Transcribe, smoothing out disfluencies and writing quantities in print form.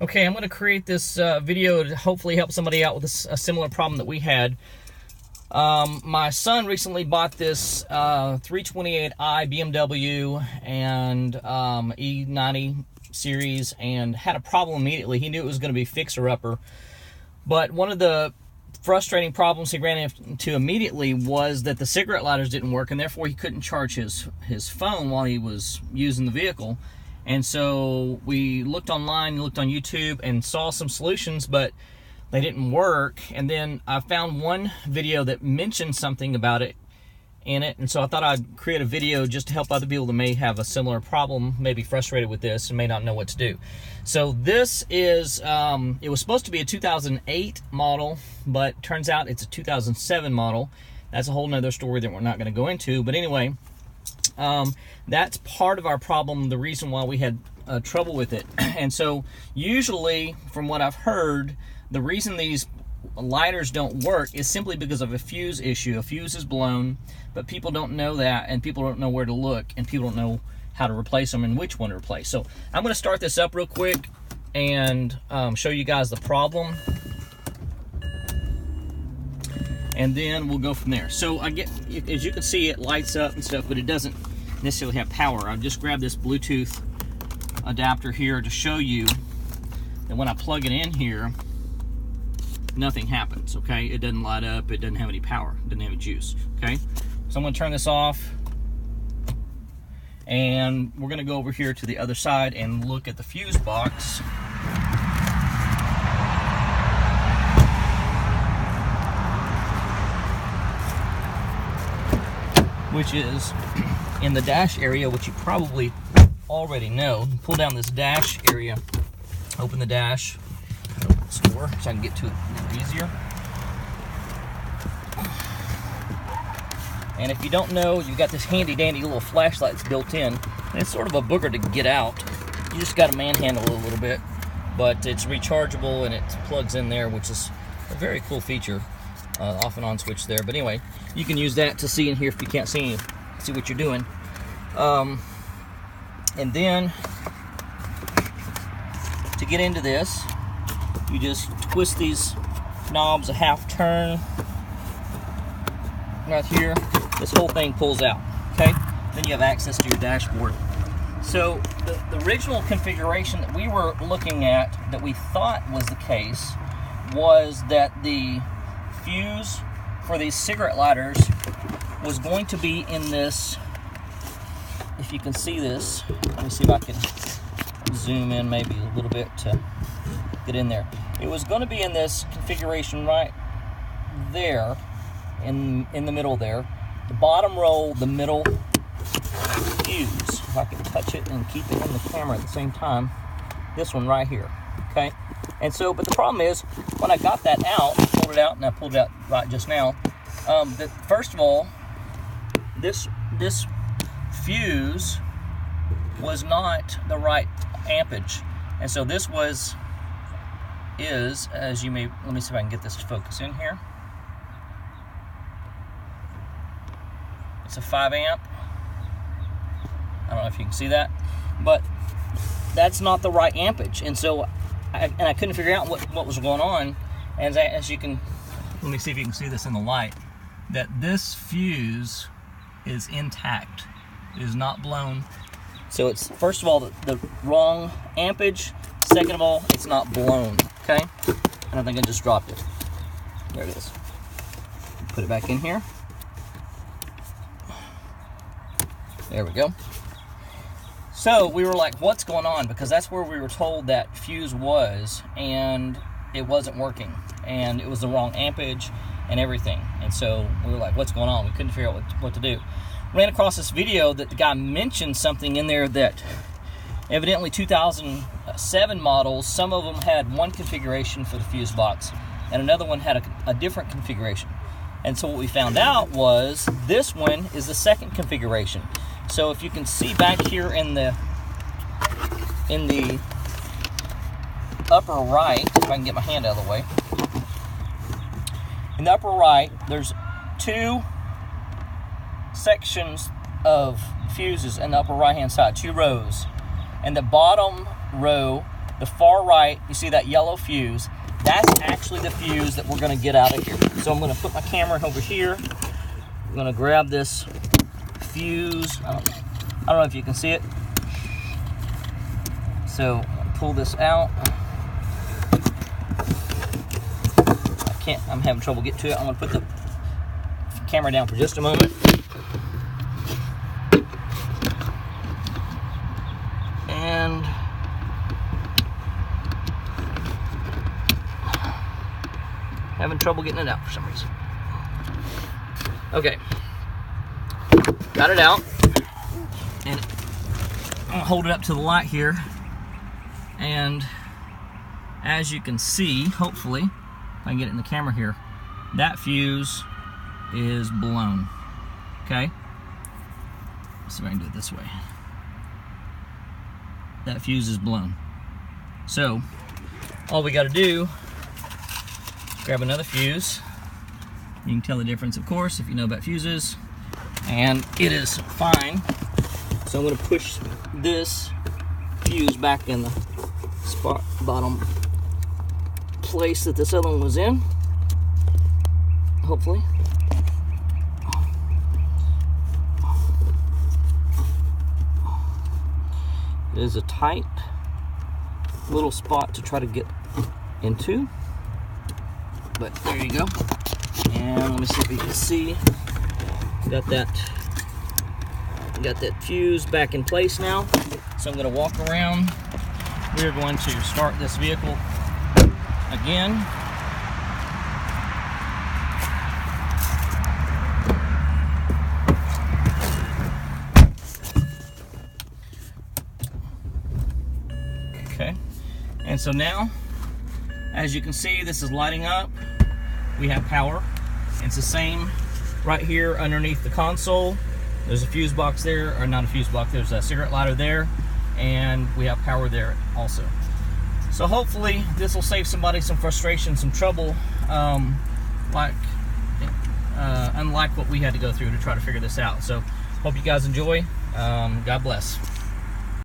Okay, I'm going to create this video to hopefully help somebody out with a similar problem that we had. My son recently bought this 328i BMW and E90 series and had a problem immediately. He knew it was going to be fixer-upper, but one of the frustrating problems he ran into immediately was that the cigarette lighters didn't work, and therefore he couldn't charge his phone while he was using the vehicle. And so we looked online, looked on YouTube, and saw some solutions, but they didn't work. And then I found one video that mentioned something about it in it, and so I thought I'd create a video just to help other people that may have a similar problem, may be frustrated with this and may not know what to do. So this is, it was supposed to be a 2008 model, but turns out it's a 2007 model. That's a whole nother story that we're not going to go into. But anyway, that's part of our problem, the reason why we had trouble with it. And so usually, from what I've heard, the reason these lighters don't work is simply because of a fuse issue. A fuse is blown, but people don't know that, and people don't know where to look, and people don't know how to replace them and which one to replace. So I'm going to start this up real quick and show you guys the problem, and then we'll go from there. So as you can see, it lights up and stuff, but it doesn't necessarily have power. I've just grabbed this Bluetooth adapter here to show you that when I plug it in here, nothing happens, okay? It doesn't light up, it doesn't have any power, it doesn't have any juice, okay? So I'm gonna turn this off, and we're gonna go over here to the other side and look at the fuse box. Which is in the dash area, which you probably already know. Pull down this dash area, open the dash, open this door so I can get to it a little easier. And if you don't know, you've got this handy dandy little flashlight that's built in, and it's sort of a booger to get out. You just got to manhandle it a little bit, but it's rechargeable and it plugs in there, which is a very cool feature. Off and on switch there, but anyway, you can use that to see in here if you can't see what you're doing. And then to get into this, you just twist these knobs a half turn right here. This whole thing pulls out, okay? Then you have access to your dashboard. So the original configuration that we were looking at, that we thought was the case, was that the fuse for these cigarette lighters was going to be in this, if you can see this, let me see if I can zoom in maybe a little bit to get in there. It was going to be in this configuration right there, in the middle there. The bottom row, the middle fuse, if I can touch it and keep it in the camera at the same time, this one right here, okay? And so, but the problem is, when I got that out, pulled it out, and I pulled it out right just now, that first of all, this fuse was not the right ampage. And so this is, as you may, let me see if I can get this to focus in here. It's a 5 amp. I don't know if you can see that, but that's not the right ampage. And so I couldn't figure out what was going on. And as you can, let me see if you can see this in the light, that this fuse is intact. It is not blown. So it's, first of all, the wrong ampage. Second of all, it's not blown, okay? And I think I just dropped it. There it is. Put it back in here. There we go. So we were like, what's going on? Because that's where we were told that fuse was, and it wasn't working. And it was the wrong ampage and everything. And so we were like, what's going on? We couldn't figure out what to do. Ran across this video that the guy mentioned something in there that evidently 2007 models, some of them had one configuration for the fuse box, and another one had a different configuration. And so what we found out was this one is the second configuration. So if you can see back here in the upper right, if I can get my hand out of the way, in the upper right, there's two sections of fuses in the upper right hand side, 2 rows. And the bottom row the far right, you see that yellow fuse? That's actually the fuse that we're going to get out of here. So I'm going to put my camera over here. I'm going to grab this fuse. I don't know if you can see it. So pull this out. I'm having trouble getting to it. I'm going to put the camera down for just a moment. And having trouble getting it out for some reason. Okay, got it out, and I'm gonna hold it up to the light here, and as you can see, hopefully, if I can get it in the camera here, that fuse is blown. Okay, let's see if I can do it this way. That fuse is blown. So all we got to do is grab another fuse. You can tell the difference, of course, if you know about fuses, and it is fine. So I'm going to push this fuse back in the spot bottom place that this other one was in, hopefully. It is a tight little spot to try to get into, but there you go. And let me see if you can see. Got that fuse back in place now. So I'm going to walk around. We're going to start this vehicle again. Okay, and so now, as you can see, this is lighting up. We have power. It's the same right here underneath the console. There's a fuse box there, or not a fuse box, there's a cigarette lighter there, and we have power there also. So hopefully this will save somebody some frustration, some trouble, unlike what we had to go through to try to figure this out. So hope you guys enjoy. God bless.